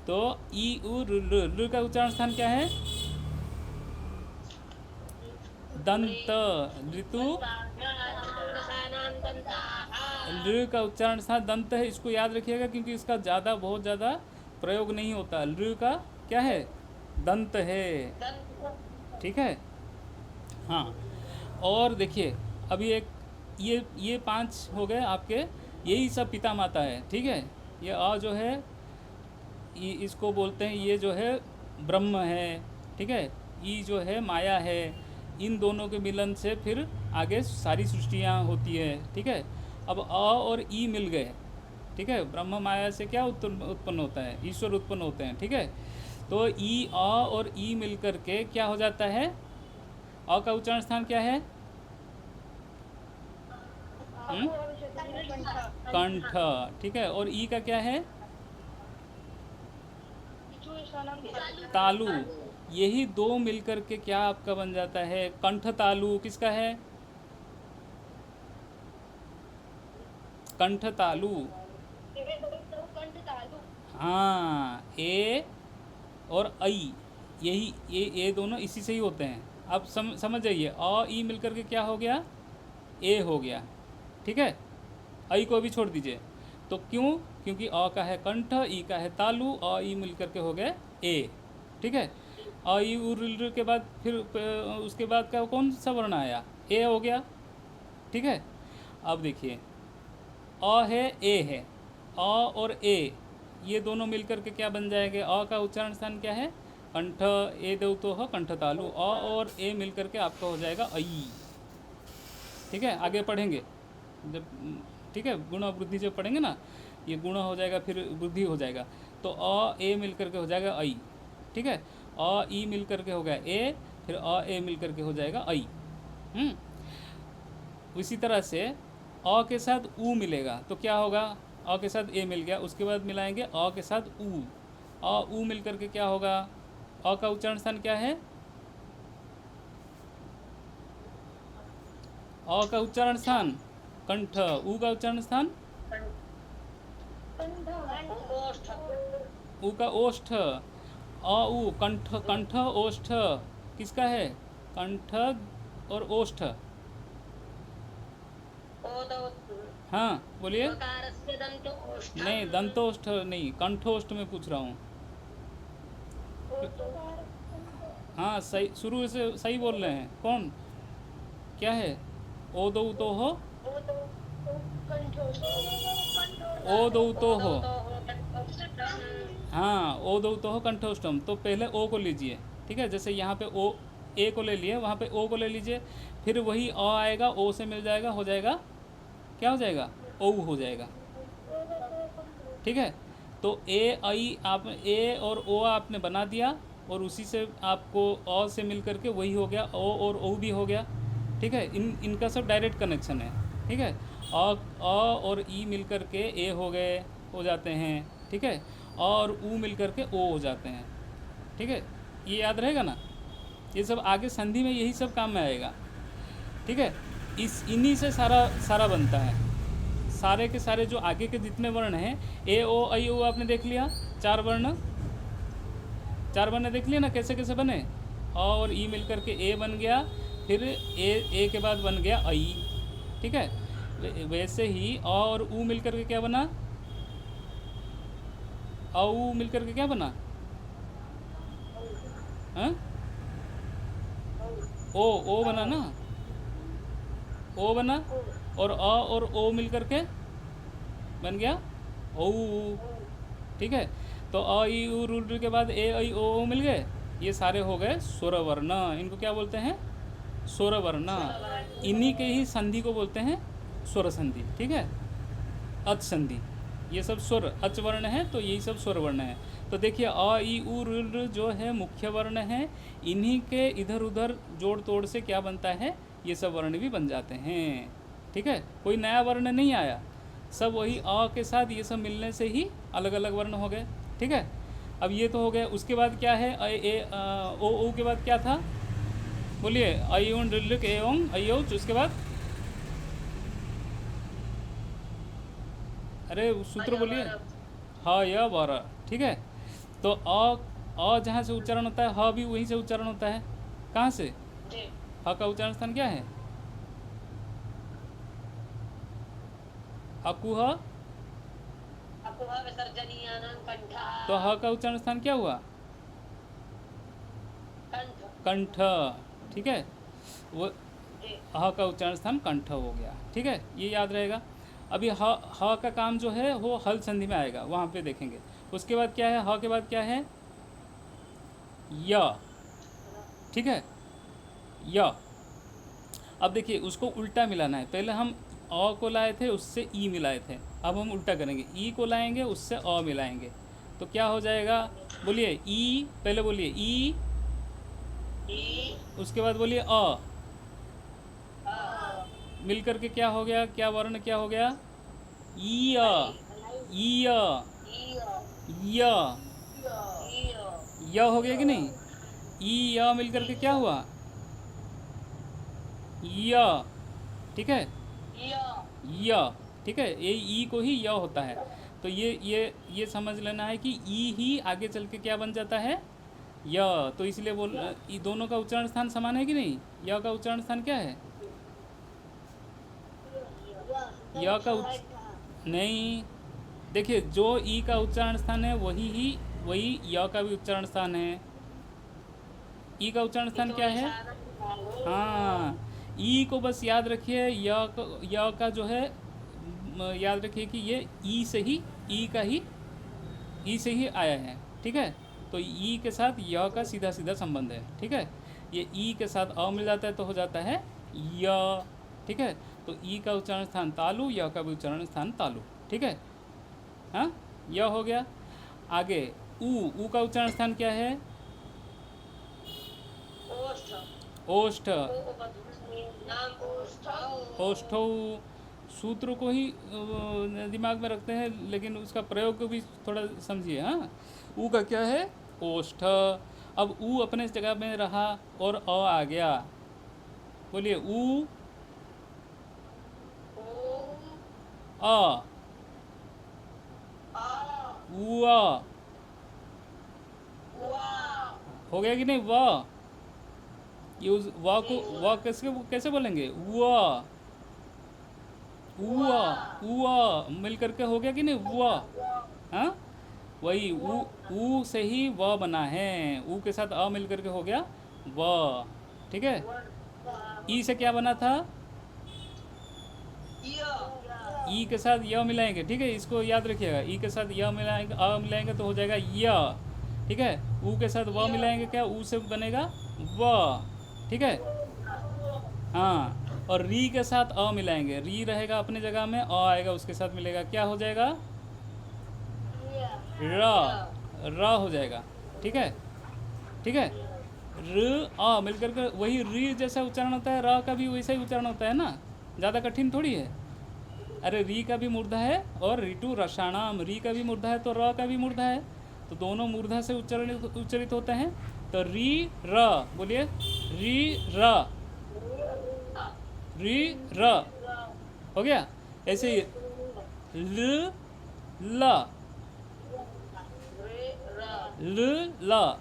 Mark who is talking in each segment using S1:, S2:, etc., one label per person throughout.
S1: तो ई उ ऋ का उच्चारण स्थान क्या है? दंत। ऋतु लृ का उच्चारण स्थान दंत है, इसको याद रखिएगा क्योंकि इसका ज़्यादा बहुत ज़्यादा प्रयोग नहीं होता। लृ का क्या है? दंत है। ठीक है। हाँ, और देखिए अभी एक ये 5 हो गए आपके, यही सब पिता माता है। ठीक है। ये अ जो है ये इसको बोलते हैं, ये जो है ब्रह्म है। ठीक है। ई जो है माया है। इन दोनों के मिलन से फिर आगे सारी सृष्टियाँ होती है। ठीक है। अब अ और ई मिल गए। ठीक है। ब्रह्म माया से क्या उत्पन्न होता है? ईश्वर उत्पन्न होते हैं। ठीक है। तो ई अ और ई मिल करके क्या हो जाता है? अ का उच्चारण स्थान क्या है? हम्म? कंठ। ठीक है। और ई का क्या है? तालु। यही दो मिलकर के क्या आपका बन जाता है? कंठ तालु। किसका है? कंठ तालु। हाँ, ए और आई, यही ये दोनों इसी से ही होते हैं। अब समझ जाइए, अ ई मिलकर के क्या हो गया? ए हो गया। ठीक है। आई को भी छोड़ दीजिए। तो क्यों? क्योंकि अ का है कंठ, ई का है तालु, अ ई मिलकर के हो गए ए। ठीक है। अ ई उ ऋ के बाद फिर उसके बाद का कौन सा वर्ण आया? ए हो गया। ठीक है। अब देखिए, अ है, ए है, अ और ए ये दोनों मिलकर के क्या बन जाएंगे? अ का उच्चारण स्थान क्या है? कंठ। ए दो तो हो कंठ तालु। अ और ए मिलकर के आपका हो जाएगा आई। ठीक है। आगे पढ़ेंगे जब, ठीक है, गुण और वृद्धि जब पढ़ेंगे ना, ये गुण हो जाएगा फिर वृद्धि हो जाएगा। तो अ ए मिल करके हो जाएगा आई। ठीक है। अ ई मिल करके हो गया ए, फिर अ ए मिल करके हो जाएगा आई। इसी तरह से अ के साथ ऊ मिलेगा तो क्या होगा? अ के साथ ए मिल गया, उसके बाद मिलाएंगे अ के साथ ऊ। अ ऊ मिल करके क्या होगा? अ का उच्चारण स्थान क्या है? अ का उच्चारण स्थान कंठ। ऊ का उच्चारण स्थान ऊ का ओष्ठ। अ ऊ कंठ, कंठ ओष्ठ किसका है? कंठ और ओष्ठ। हाँ बोलिए। नहीं, दंतोष्ठ नहीं, कंठोष्ठ में पूछ रहा हूँ। हाँ सही, शुरू से सही बोल रहे हैं। कौन? क्या है? ओ दो तो हो, ओ दो तो हो। हाँ, ओ दो तो हो कंठोष्टम। तो पहले ओ को लीजिए। ठीक है। जैसे यहाँ पे ओ ए को ले लिए, वहाँ पे ओ को ले लीजिए, फिर वही अ आएगा, ओ से मिल जाएगा, हो जाएगा क्या हो जाएगा? ओ हो जाएगा। ठीक है। तो ए आई आप ए और ओ आपने बना दिया, और उसी से आपको अ से मिल करके वही हो गया, ओ और ओ भी हो गया। ठीक है। इनका सब डायरेक्ट कनेक्शन है। ठीक है। अ और ई मिल करके ए हो गए, हो जाते हैं। ठीक है। अ और ऊ मिल करके ओ हो जाते हैं। ठीक है। ये याद रहेगा ना? ये सब आगे संधि में यही सब काम में आएगा। ठीक है। इस इन्हीं से सारा सारा बनता है। सारे के सारे जो आगे के जितने वर्ण हैं, ए ओ आई ओ आपने देख लिया, चार वर्ण, चार वर्ण देख लिया ना कैसे कैसे बने? अ और ई मिलकर के ए बन गया, फिर ए के बाद बन गया आई। ठीक है। वैसे ही अ और ऊ मिलकर के क्या बना? अ ऊ मिलकर के क्या बना? हाँ, ओ बना ना, ओ बना। और अ और ओ मिलकर के बन गया ओ। ठीक है। तो अ ई उ रू के बाद ए आई ओ मिल गए, ये सारे हो गए स्वर वर्ण। इनको क्या बोलते हैं? स्वर वर्ण। इन्हीं के ही संधि को बोलते हैं स्वर संधि। ठीक है। अच संधि, ये सब स्वर अच वर्ण है, तो यही सब स्वर वर्ण है। तो देखिए अ ई उ ऋ जो है मुख्य वर्ण है, इन्हीं के इधर उधर जोड़ तोड़ से क्या बनता है? ये सब वर्ण भी बन जाते हैं। ठीक है। कोई नया वर्ण नहीं आया, सब वही अ के साथ ये सब मिलने से ही अलग अलग वर्ण हो गए। ठीक है। अब ये तो हो गया, उसके बाद क्या है? ओ के बाद क्या था? बोलिए। अयोन ऋलिक एवं अयोच, उसके बाद अरे सूत्र बोलिए। हाँ, यह बारह। ठीक है। तो अ जहाँ से उच्चारण होता है ह भी वहीं से उच्चारण होता है। कहाँ से?
S2: जी
S1: ह का उच्चारण स्थान क्या है? अकुह।
S2: अकुह विसर्जनीयानां कंठः
S1: तो ह का उच्चारण स्थान क्या हुआ?
S2: कंठ
S1: कंठ। ठीक है, वो
S2: जी
S1: ह का उच्चारण स्थान कंठ हो गया। ठीक है, ये याद रहेगा। अभी ह का काम जो है वो हल संधि में आएगा, वहाँ पे देखेंगे। उसके बाद क्या है? ह के बाद क्या है? य। ठीक है, य। अब देखिए उसको उल्टा मिलाना है। पहले हम अ को लाए थे, उससे ई मिलाए थे। अब हम उल्टा करेंगे, ई को लाएंगे, उससे अ मिलाएंगे। तो क्या हो जाएगा? बोलिए ई, पहले बोलिए ई,
S2: ई
S1: उसके बाद बोलिए अ।
S2: अ
S1: मिल करके क्या हो गया? क्या वर्ण क्या हो गया? ई अ।
S2: आई
S1: ई अ।
S2: ई अ
S1: य।
S2: ई अ
S1: य हो गया कि नहीं? ई य मिल करके क्या हुआ? य। ठीक है,
S2: ई अ
S1: य। ठीक है, ये ई को ही य होता है। तो ये समझ लेना है कि ई ही आगे चल के क्या बन जाता है? य। तो इसलिए बोल, ये दोनों का उच्चारण स्थान समान है कि नहीं? य का उच्चारण स्थान क्या है? य का नहीं, देखिए जो ई का उच्चारण स्थान है वही य का भी उच्चारण स्थान है। ई का उच्चारण स्थान क्या है? हाँ, ई को बस याद रखिए। य का जो है याद रखिए कि ये ई से ही, ई का ही, ई से ही आया है। ठीक है, तो ई के साथ य का सीधा सीधा संबंध है। ठीक है, ये ई के साथ अ मिल जाता है तो हो जाता है य। ठीक है, तो ई का उच्चारण स्थान तालु, य का भी उच्चारण स्थान तालु। ठीक है, हाँ, य हो गया। आगे ऊ का उच्चारण स्थान क्या है?
S2: ओष्ठ
S1: ओष्ठ।
S2: ओ नाम ओष्ठ
S1: ओष्ठौ। सूत्र को ही दिमाग में रखते हैं, लेकिन उसका प्रयोग को भी थोड़ा समझिए। हाँ, ऊ का क्या है? ओष्ठ। अब ऊ अपने जगह में रहा और अ आ गया। बोलिए ऊ
S2: ओ
S1: अ।
S2: आ
S1: ऊ अ।
S2: वा
S1: हो गया कि नहीं? व। ये उस व को,
S2: जी
S1: व कैसे कैसे बोलेंगे? व। ऊ
S2: वा
S1: ऊ मिल करके हो गया कि नहीं? व। हाँ, वही ऊ से ही व बना है। ऊ के साथ अ मिल करके हो गया व। ठीक है, ई से क्या बना था? ई के साथ य मिलाएंगे। ठीक है, इसको याद रखिएगा। ई के साथ य मिलाएंगे, अ मिलाएंगे तो हो जाएगा य। ठीक है, ऊ के साथ व मिलाएंगे, क्या ऊ से बनेगा व। ठीक है, हाँ, और री के साथ अ मिलाएंगे, री रहेगा अपने जगह में, अ आएगा उसके साथ मिलेगा, क्या हो जाएगा? र। र हो जाएगा। ठीक है, ठीक है, र अ मिल करके वही री जैसा उच्चारण होता है, र का भी वैसा ही उच्चारण होता है ना, ज़्यादा कठिन थोड़ी है। अरे री का भी मूर्धा है और ऋतु रसाणाम, री का भी मूर्धा है तो र का भी मूर्धा है, तो दोनों मूर्धा से उच्चरित होते हैं। तो री र, बोलिए री र, री र। हो गया। ऐसे ही ल ल, ल ल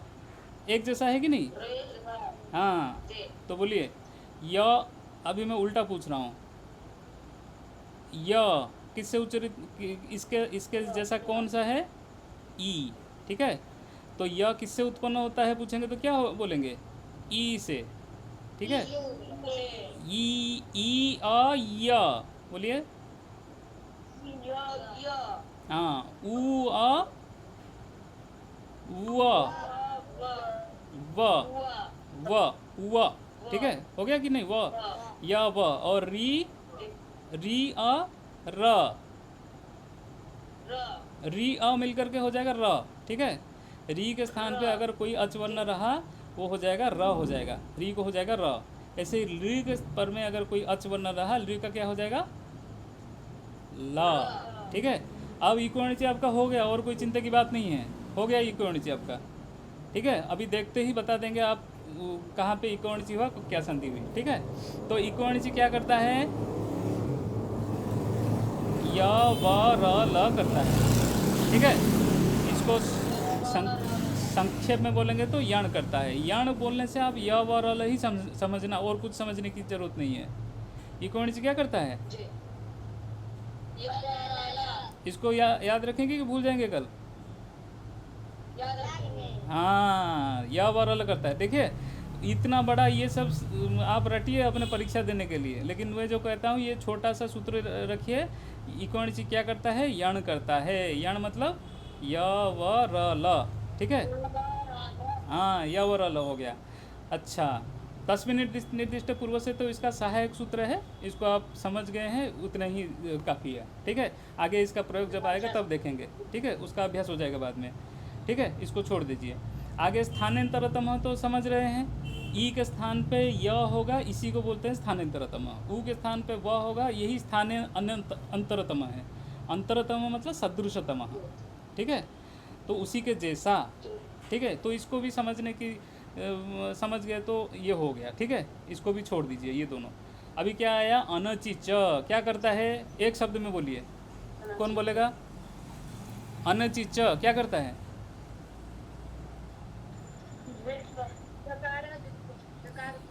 S1: एक जैसा है कि नहीं? हाँ, तो बोलिए य। अभी मैं उल्टा पूछ रहा हूँ, य किससे उच्चरित, इसके इसके जैसा कौन सा है? ई। ठीक है, तो य किससे उत्पन्न होता है पूछेंगे तो क्या बोलेंगे? ई से। ठीक है, ई अ य, बोलिए। हाँ, ऊ अ व, व, व, व। ठीक है, हो गया कि नहीं? व, या व, और री, री अ र, री अ मिल करके हो जाएगा र। ठीक है, री के स्थान पे अगर कोई अच वर्ण रहा वो हो जाएगा र, हो जाएगा, री को हो जाएगा र। ऐसे ही री के पर में अगर कोई अच वर्ण रहा, री का क्या हो जाएगा? ला। ठीक है, अब इक्वल नीचे आपका हो गया, और कोई चिंता की बात नहीं है, हो गया इक्वल नीचे आपका। ठीक है, अभी देखते ही बता देंगे आप कहाँ पे इक्वल नीचे हुआ, क्या संधि हुई। ठीक है, तो इक्वल नीचे क्या करता है? य व र ल करता है। ठीक है, इसको संक्षेप में बोलेंगे तो यण करता है। यण बोलने से आप य व र ल ही समझना, और कुछ समझने की जरूरत नहीं है। इकोणिच क्या करता है?
S2: जी याद
S1: इसको याद रखेंगे कि भूल जाएंगे कल?
S2: रखेंगे।
S1: हाँ, य व र ल करता है। देखिए इतना बड़ा ये सब आप रटिए अपने परीक्षा देने के लिए, लेकिन मैं जो कहता हूँ ये छोटा सा सूत्र रखिए। इकोणिच क्या करता है? यण करता है। यण मतलब य व र ल, ठीक है। हाँ, य व र ल हो गया। अच्छा, तस्वीर निर्दिष्ट पूर्व से तो इसका सहायक सूत्र है, इसको आप समझ गए हैं, उतना ही काफ़ी है, ठीक है। आगे इसका प्रयोग जब आएगा तब देखेंगे, ठीक है, उसका अभ्यास हो जाएगा बाद में, ठीक है। इसको छोड़ दीजिए। आगे स्थानांतरतम तो समझ रहे हैं। ई के स्थान पे य होगा, इसी को बोलते हैं स्थानांतरतम। उ के स्थान पे व होगा, यही स्थानीय अंतरतम है। अंतरतम मतलब सदृशतम, ठीक है, तो उसी के जैसा, ठीक है। तो इसको भी समझने की समझ गए तो ये हो गया, ठीक है। इसको भी छोड़ दीजिए ये दोनों। अभी क्या आया? अनचिच क्या करता है? एक शब्द में बोलिए, कौन बोलेगा? अनचिच क्या करता है?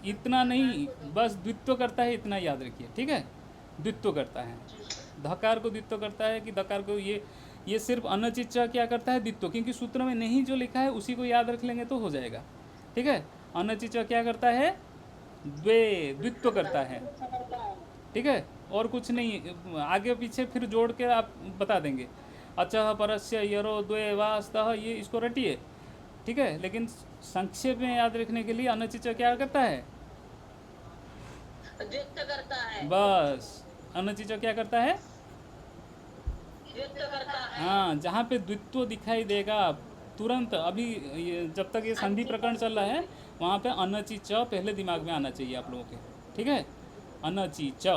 S1: इतना नहीं, बस द्वित्व करता है, इतना याद रखिए, ठीक है। द्वित्व करता है, धकार को द्वित्व करता है कि धकार को, ये सिर्फ अनचिच क्या करता है? द्वित्व, क्योंकि सूत्र में नहीं जो लिखा है उसी को याद रख लेंगे तो हो जाएगा, ठीक है। अनचिच क्या करता है? द्वित्व करता है, ठीक है, और कुछ नहीं। आगे पीछे फिर जोड़ के आप बता देंगे। अचः परस्य यरो द्वे वास्तः, ये इसको रटिए, ठीक है। लेकिन संक्षेप में याद रखने के लिए अनचिच क्या करता है?
S2: द्वित्व करता है।
S1: बस, अनचिच क्या करता है?
S2: द्वित्व करता है।
S1: हाँ, जहाँ पे द्वित्व दिखाई देगा तुरंत, अभी जब तक ये संधि प्रकरण चल रहा है वहाँ पे अनचिच पहले दिमाग में आना चाहिए आप लोगों के, ठीक है। अनचिच,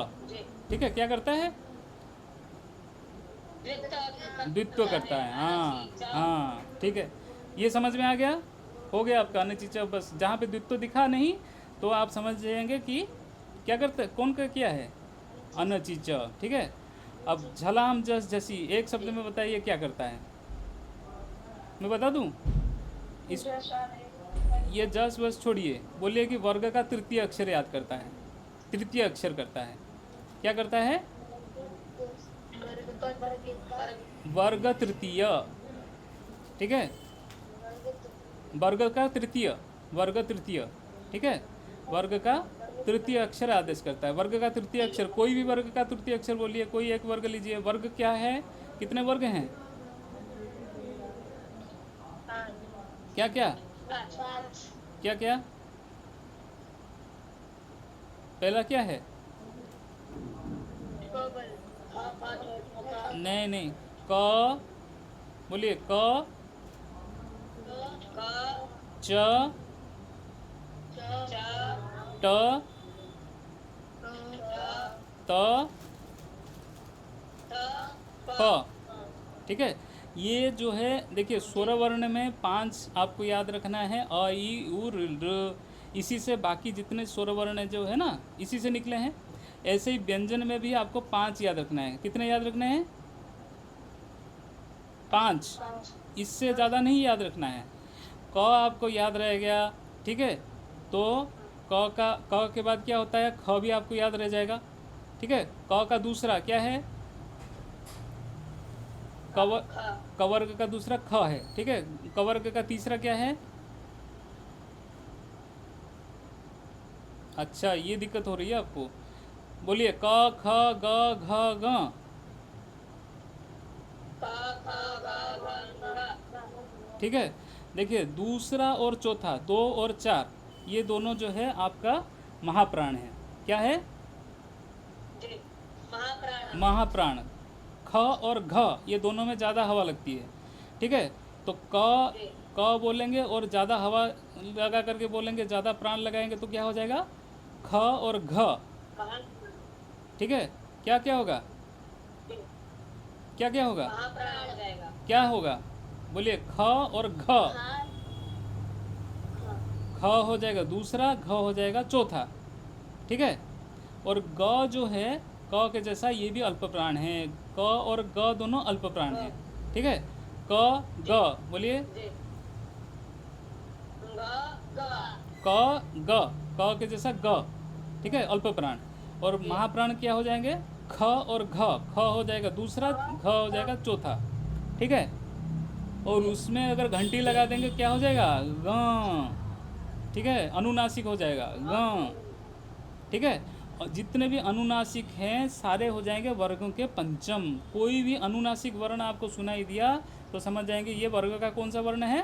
S1: ठीक है, क्या करता है? द्वित्व करता है। हाँ हाँ, ठीक है, ये समझ में आ गया? हो गया आपका अनचिच। बस जहाँ पे द्वित्व दिखा नहीं तो आप समझ जाएंगे कि क्या करते, कौन का क्या है? अनचिच, ठीक है। अब झलाम जस जसी, एक शब्द में बताइए क्या करता है? मैं बता दूं? इस ये जस वस छोड़िए, बोलिए कि वर्ग का तृतीय अक्षर याद करता है। तृतीय अक्षर करता है, क्या करता है? वर्ग तृतीय, ठीक है। वर्ग का तृतीय, वर्ग तृतीय, ठीक है। वर्ग का तृतीय अक्षर आदेश करता है। वर्ग का तृतीय अक्षर, कोई भी वर्ग का तृतीय अक्षर बोलिए, कोई एक वर्ग लीजिए। वर्ग क्या है? कितने वर्ग हैं? क्या क्या क्या क्या? पहला क्या है? नहीं नहीं, क बोलिए, क च ट त प, ठीक है। ये जो है देखिए, स्वर वर्ण में 5 आपको याद रखना है, अ ई उ ऋ। इसी से बाकी जितने स्वर वर्ण जो है ना, इसी से निकले हैं। ऐसे ही व्यंजन में भी आपको 5 याद रखना है। कितने याद रखने हैं? 5, इससे ज़्यादा नहीं याद रखना है। क आपको याद रह गया, ठीक है, तो क के बाद क्या होता है? ख भी आपको याद रह जाएगा, ठीक है। क का दूसरा क्या है? कवर्ग का दूसरा ख है, ठीक है। कवर्ग का तीसरा क्या है? अच्छा, ये दिक्कत हो रही है आपको, बोलिए क ख ग घ ग, ठीक है। देखिए, दूसरा और चौथा, 2 और 4, ये दोनों जो है आपका महाप्राण है। क्या है? महाप्राण। ख और घ ये दोनों में ज़्यादा हवा लगती है, ठीक है। तो क बोलेंगे और ज़्यादा हवा लगा करके बोलेंगे, ज़्यादा प्राण लगाएंगे तो क्या हो जाएगा? ख और घ, ठीक है। क्या क्या होगा? क्या क्या होगा? क्या होगा? बोलिए, ख और घ। ख हो जाएगा दूसरा, घ हो जाएगा चौथा, ठीक है। और ग जो है क के जैसा, ये भी अल्प प्राण है। क और ग दोनों अल्प प्राण हैं, ठीक है। क ग बोलिए, क के जैसा ग, ठीक है, अल्प प्राण। और महाप्राण क्या हो जाएंगे? ख और घ, ख हो जाएगा दूसरा, घ हो जाएगा चौथा, ठीक है। और उसमें अगर घंटी लगा देंगे क्या हो जाएगा? ग, ठीक है, अनुनासिक हो जाएगा ग, ठीक है। और जितने भी अनुनासिक हैं सारे हो जाएंगे वर्गों के पंचम। कोई भी अनुनासिक वर्ण आपको सुनाई दिया तो समझ जाएंगे ये वर्ग का कौन सा वर्ण है?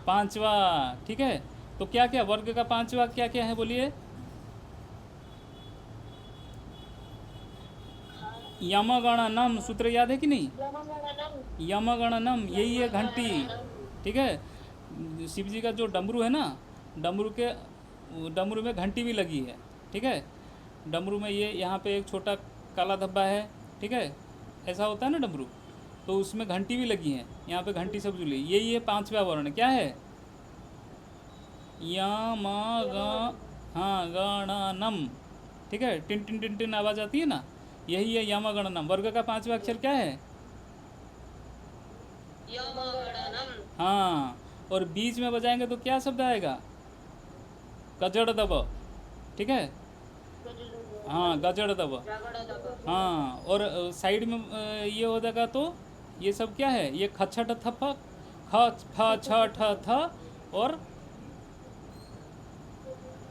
S1: पांचवा, ठीक है। तो क्या क्या वर्ग का पांचवा क्या क्या है बोलिए? यमगणनम, सूत्र याद है कि नहीं? यमगणनम, यही है घंटी, ठीक है। शिव जी का जो डमरू है ना, डमरू में घंटी भी लगी है, ठीक है। डमरू में ये यहाँ पे एक छोटा काला धब्बा है, ठीक है, ऐसा होता है ना डमरू, तो उसमें घंटी भी लगी है, यहाँ पे घंटी सब जुड़ी। यही है पांचवा वर्ण, क्या है? यम हाँ गणनम, ठीक है, टिन टिन टिन टिन आवाज़ आती है ना, यही है यमगणनम। वर्ग का पांचवा अक्षर क्या है? हाँ, और बीच में बजाएंगे तो क्या शब्द आएगा? गजड़ दब, ठीक है, हाँ गजड़ दब, हाँ। और साइड में ये हो जाएगा तो ये सब क्या है? ये खछट थप, ख फ छ ठ थ और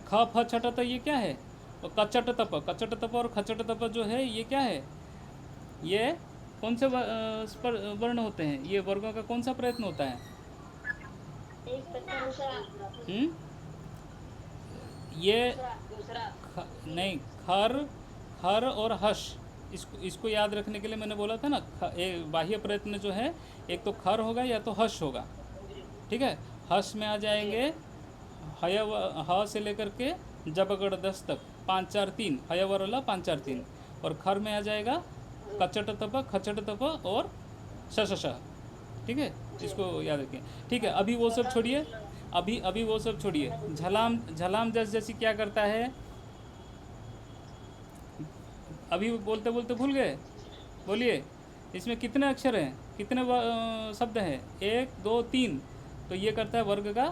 S1: ख फ छ ठ थ, ये क्या है? और कचट तप और खचट तप जो है ये क्या है? ये कौन से वर्ण होते हैं? ये वर्गों का कौन सा प्रयत्न होता है? ये नहीं, खर और हश, इसको याद रखने के लिए मैंने बोला था ना, बाह्य प्रयत्न जो है एक तो खर होगा या तो हश होगा, ठीक है। हश में आ जाएंगे ह से लेकर के जबगड़ दस तक 5 4 3, हयवरला 5 4 3। और खर में आ जाएगा कचट तप, खचट तप और शश, ठीक है, इसको याद रखें, ठीक है। अभी वो सब छोड़िए, अभी वो सब छोड़िए। झलाम जस जैसी क्या करता है? अभी बोलते बोलते भूल गए, बोलिए। इसमें कितने अक्षर हैं, कितने शब्द हैं? 1 2 3, तो ये करता है वर्ग का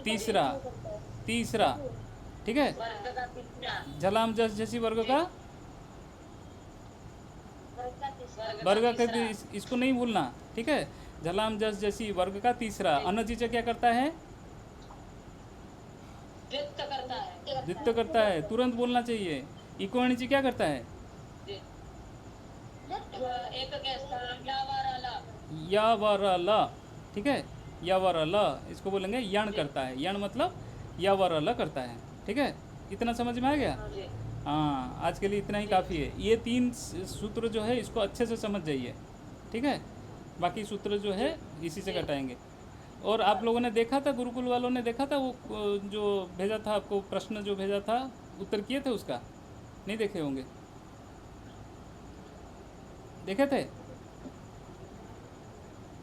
S1: तीसरा, ठीक है। झलाम जस जैसी वर्ग का इसको नहीं भूलना, ठीक है। झलाम जस जैसी वर्ग का तीसरा। अनजीच क्या करता है? द्वित्व करता है, तुरंत बोलना चाहिए। इको अणिच क्या करता है? यावरला, ठीक है, यावरला, इसको बोलेंगे यण करता है। यण मतलब यावरला करता है, ठीक है। इतना समझ में आ गया? हाँ, आज के लिए इतना ही काफ़ी है। ये 3 सूत्र जो है इसको अच्छे से समझ जाइए, ठीक है। बाकी सूत्र जो है इसी से घटाएंगे। और आप लोगों ने देखा था, गुरुकुल वालों ने देखा था वो जो भेजा था आपको, प्रश्न जो भेजा था, उत्तर किए थे उसका? नहीं देखे होंगे, देखे थे?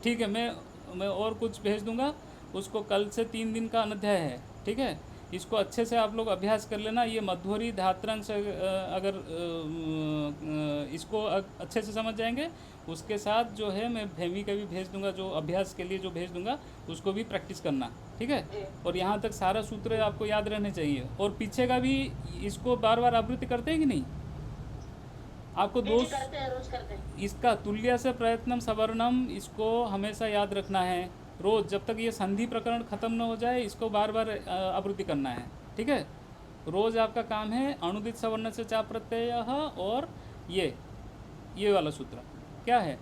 S1: ठीक है, मैं और कुछ भेज दूंगा उसको। कल से 3 दिन का अध्याय है, ठीक है। इसको अच्छे से आप लोग अभ्यास कर लेना। ये मध्वरी धात्रांश अगर इसको अच्छे से समझ जाएंगे, उसके साथ जो है मैं भैमी का भी भेज दूंगा, जो अभ्यास के लिए जो भेज दूंगा उसको भी प्रैक्टिस करना, ठीक है। और यहाँ तक सारा सूत्र आपको याद रहने चाहिए। और पीछे का भी इसको बार बार आवृत्ति करते हैं कि नहीं? आपको रोज करते हैं। इसका तुल्य से प्रयत्नम सवर्णम, इसको हमेशा याद रखना है रोज़, जब तक ये संधि प्रकरण ख़त्म न हो जाए इसको बार बार आवृत्ति करना है, ठीक है। रोज़ आपका काम है अणुदित सवर्ण से चा प्रत्यय, और ये वाला सूत्र क्या है?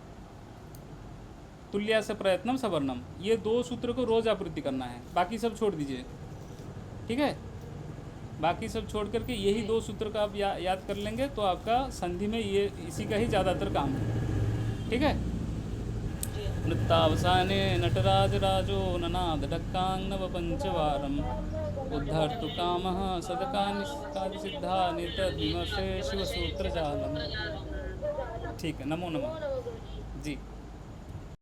S1: तुल्य से प्रयत्नम सवर्णम, ये 2 सूत्र को रोज़ आवृत्ति करना है। बाकी सब छोड़ दीजिए, ठीक है। बाकी सब छोड़ करके यही 2 सूत्र का आप याद कर लेंगे तो आपका संधि में ये इसी का ही ज़्यादातर काम है, ठीक है। नृत्तावसाने नटराजराजो ननाद ढक्कांग नव पंचवारम उद्धर्तु कामः सदकानि सिद्धा निर्तद्विमर्शे शिवसूत्रजालम। ठीक है, नमो नमः जी।